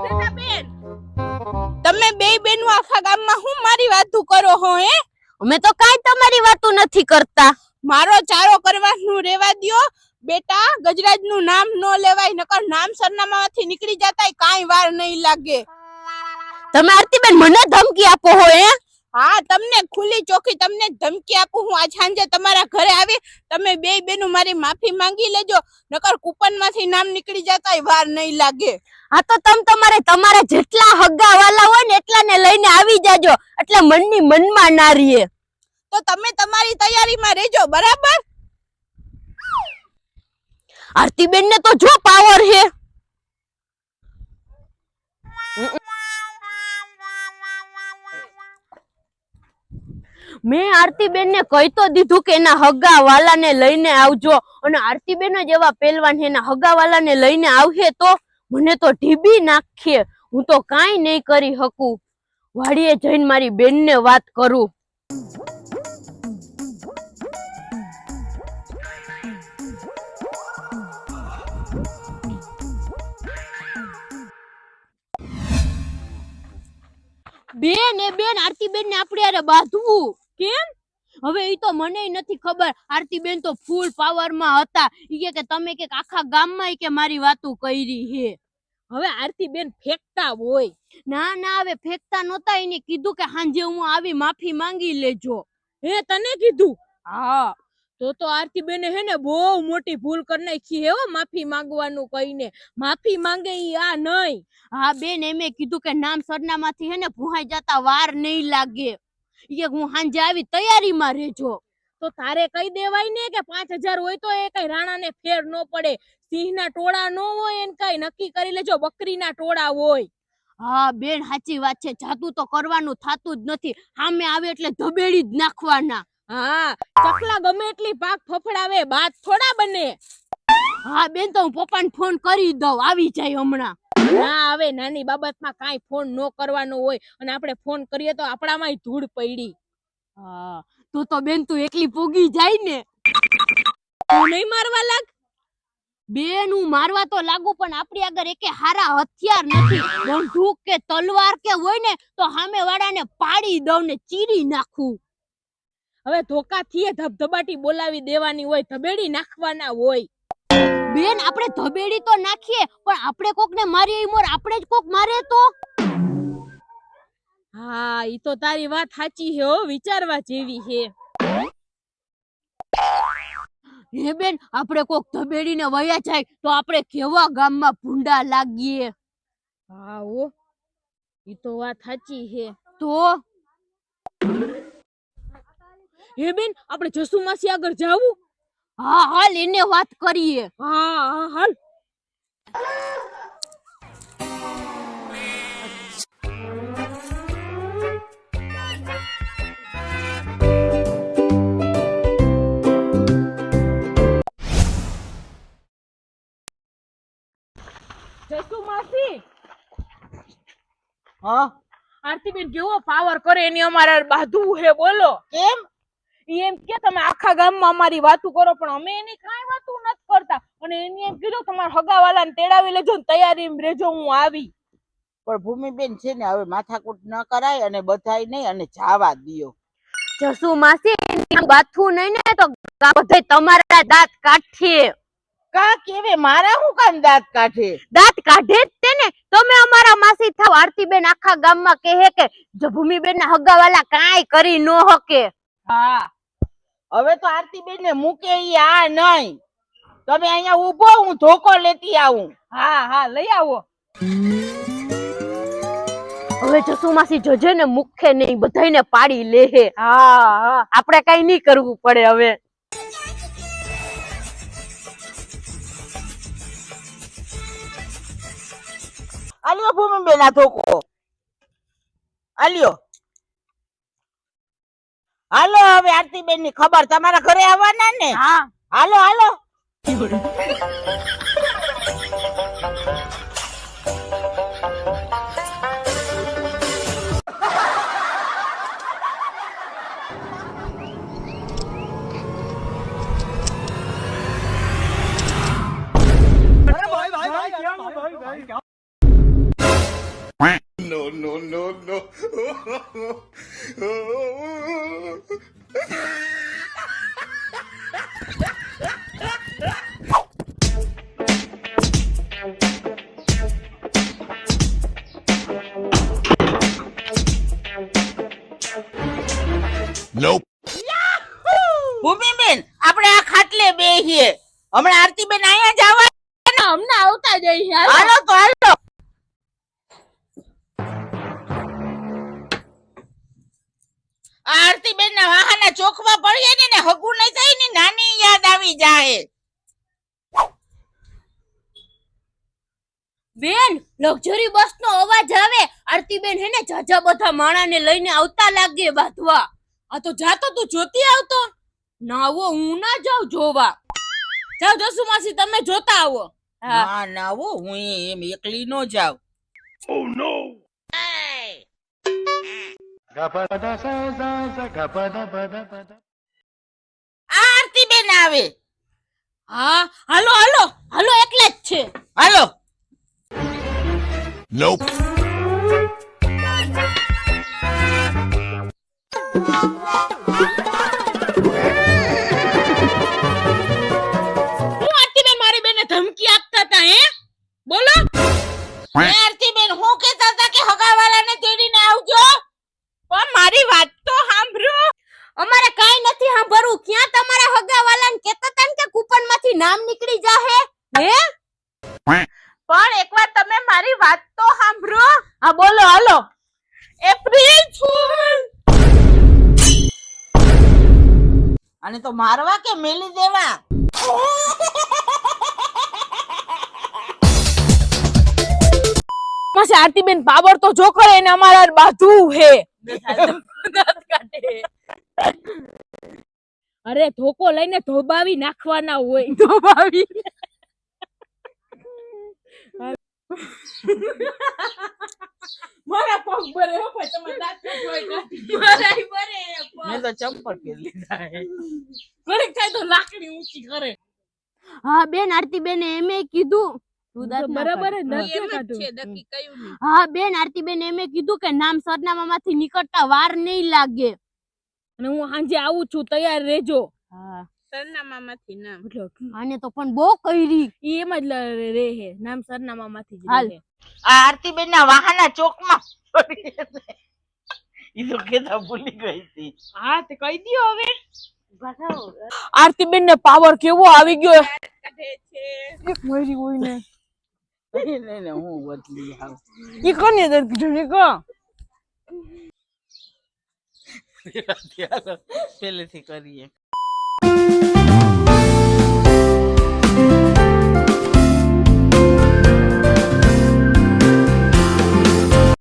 બેન તમે બે બેનો આખા ગામમાં હું મારી વાતું કરો હો હે? અમે તો કાઈ તમારી વાતું નથી કરતા. મારો ચારો કરવાનું રેવા દ્યો બેટા. ગજરાજનું નામ નો લેવાય, નકર નામ સરનામામાંથી નીકળી જતાય કાઈ વાર નહીં લાગે. તમે આરતીબેન મને ધમકી આપો હો હે? હા, તમને ખુલ્લી ચોખી તમને ધમકી આપું હું. આજ સાંજે તમારા ઘરે આવી તમે બે બેનો મારી માફી માંગી લેજો, નકર કૂપનમાંથી નામ નીકળી જતાય વાર નહીં લાગે. હા તો તમારા જેટલા હગા વાલા હોય ને એટલાને લઈને આવી જાજો, એટલે મનની મનમાં ના રહીએ. તો તમે તમારી તૈયારીમાં રહેજો, બરાબર? આરતીબેન ને તો જો પાવર હે. મેં આરતીબેન ને કહી તો દીધું કે એના હગા વાલાને લઈને આવજો, અને આરતીબેન જ એવા પહેલવાન એના હગા વાલાને લઈને આવશે તો મને તો ઢીબી નાખીએ. હું તો કાઈ નહીં કરી શકું. વાડીએ જઈને મારી બેનને વાત કરું. બેન આરતીબેન ને આપણે યારે બાંધવું કેમ? હવે ઈ તો મને નથી ખબર. આરતીબેન તો ફૂલ પાવર માં હતા. ઈ કે તમે કે આખા ગામમાં કે મારી વાતું કરી હે. હવે આરતીબેન ફેંકતા હોય. ના હવે ફેંકતા નહોતા. એને કીધું કે હાંજે હું આવી માફી માંગી લેજો. હે, તને કીધું? હા. તો આરતીબેન હે ને બહુ મોટી ભૂલ કરી નાખી હે માફી માંગવાનું કહીને. માફી માંગે ઈ આ નહીં. હા બેન, એમે કીધું કે નામ સરનામાંથી હે ને ભૂહાઈ જતા વાર નહીં લાગે. ઈ હું હાંજે આવી તૈયારીમાં રહેજો. તો તારે કહી દેવાય ને કે 5000 હોય તો એ કઈ રાણાને ફેર ન પડે. સિંહના ટોળા ન હોય એને કઈ નક્કી કરી લેજો, બકરીના ટોળા હોય. હા બેન, સાચી વાત છે. જાતું તો કરવાનું થાતું જ નથી. સામે આવે એટલે ધબેડી જ નાખવાના. હા, ચકલા ગમે એટલી પાક ફફડાવે, બાદ થોડા બને. હા બેન, તો હું પપ્પાને ફોન કરી દઉં, આવી જાય હમણાં. ના, હવે નાની બાબતમાં કાઈ ફોન ન કરવાનો હોય, અને આપણે ફોન કરીએ તો આપણામાંય ધૂળ પડી. હા, તો બેન તું એકલી પોગી જાય ને. તું નહીં મારવા લાગ? બેન હું મારવા તો લાગુ, પણ આપણી આગળ એકે હારા હથિયાર નથી. બંદૂક કે તલવાર કે હોય ને તો સામે વાળાને પાડી દઉં ને ચીરી નાખું. હવે ધોકાથી ધબધબાટી બોલાવી દેવાની હોય, ધબેડી નાખવાના હોય. બેન આપણે ધબેડી તો નાખીએ, પણ આપણે કોકને મારીએ મોર આપણે જ કોક મારે તો. હા, ઈ તો તારી વાત સાચી છે હો, વિચારવા જેવી છે. હે બેન, આપણે કોક ધબેડીને વયા જાય તો આપણે કેવા ગામમાં ભૂંડા લાગીએ. હા હો, ઈ તો વાત સાચી છે. તો હે બેન, આપણે જસુ માસી આગળ જાવું? હા હાલ એને વાત કરીએ. હા હાલ. જસુ માસી. હા, આરતીબેન કેવો પાવર કરે એની અમારે બાધું હે, બોલો. કેમ? એમ કે તમે આખા ગામમાં અમારી વાતું કરો, પણ અમે એની કાઈ વાતું નથી કરતા. અને એને એમ કીધું તમારા હગાવાલાને તેડાવી લેજો ને તૈયારીમાં રહેજો, હું આવી. પણ ભૂમિબેન છે ને, હવે માથાકૂટ ન કરાય અને બધાય નહીં, અને જાવા દિયો. જસુ માસી બાથું નહીં ને તો બધે તમારા દાંત કાઢીએ. કા કેવે મારા હું કામ દાંત કાઢે? દાંત કાઢે જ તે ને. તમે અમારા માસી થાવ. આરતીબેન આખા ગામમાં કહે કે ભૂમિબેન ના હગાવાલા કાઈ કરી ન હકે. હા, હવે તો આરતીબેન ને મૂકે ઈ આ નહીં. તમે અહીંયા ઉભો, હું ધોકો લેતી આવું. હા લઈ આવો. હવે જસુ માસી જોજે ને મુખે નહીં, બધાયને પાડી લે. હા, આપણે કઈ નહીં કરવું પડે હવે. આલ્યો ભૂમિબેન આ ધોકો, આલ્યો. હાલો, હવે આરતીબેન ની ખબર તમારા ઘરે આવવાના ને? હા હાલો. Nope. ભૂમિબેન આપણે આ ખાટલે બેહીએ. હમણાં આરતીબેન અહીંયા જ આવવાના. હમણાં આવતા જઈએ હાલો તો હાલો. આરતીબેન ના વાહના ચોખવા પડીએ ને હગું નહીં થાય ને નાની યાદ આવી જાય. બેન લક્ઝરી બસ નો અવાજ આવે આરતીબેન હે ને જાજા બધા માણાને લઈને આવતા લાગે બાંધવા. આ તો જાતો તું જોતી આવતો. ના આવો હું ના જાઉં જોવા. જાઓ જસુ માસી તમે જોતા આવો. હા ના ના હો હું એમ એકલી નો જાઉં. Oh no. આરતીબેન આવે. હા હાલો હાલો હાલો એકલે જ છે. હાલો. Nope. હું આરતીબેન મારી બેને ધમકી આપતા હતા હે બોલો. આરતીબેન હું કહેતા હતા કે હગાવાલાને તેડીને આવજો. પણ મારી વાત તો સાંભળો. અમારે કાઈ નથી સાંભળવું. ક્યાં તમારા હગાવાલાને કહેતા હતા ને કે કૂપનમાંથી નામ નીકળી જાહે હે? પણ એકવાર તમે મારી વાત તો સાંભળો. હા બોલો હાલો. April fool. આને તો મારવા કે મેલી દેવા. માસી આરતીબેન પાવર તો જો કરે એને અમારા બાધું હે. અરે ધોકો લઈને ધોબાવી નાખવાના હોય. ધોબાવી મારા પગ ભરે હો ભાઈ તમે દાંત કાઢવાય કાઢી. બરાઈ બરે મેં તો ચંપલ પહેરી લીધા હે. ઘડીક થાય તો લાકડી ઊંચી કરે. હા બેન આરતીબેને એમે કીધું તું દાંત ના બરાબર જ કાઢ. નથી કાઢું. હા બેન આરતીબેન એમે કીધું કે નામ સરનામામાંથી નીકળતા વાર નહીં લાગે. અને હું સાંજે આવું છું તૈયાર રહેજો. હા સરનામામાંથી નામ આને તો પણ બહુ કઈરી. ઈ એમ જ રહે હે નામ સરનામામાંથી જ હાલ. રહે. આ આરતીબેન ના વાહના ચોકમાં પડી છે. ઈ તો કેતા ભૂલી ગઈ હતી. હા તે કહી દ્યો હવે. આરતીબેન ને પાવર કેવો આવી ગયો. એક મરી હોય ને નહીં હું બદલી આવ. ઈ કોની દર કીધું ને કો. પહેલેથી કરીએ.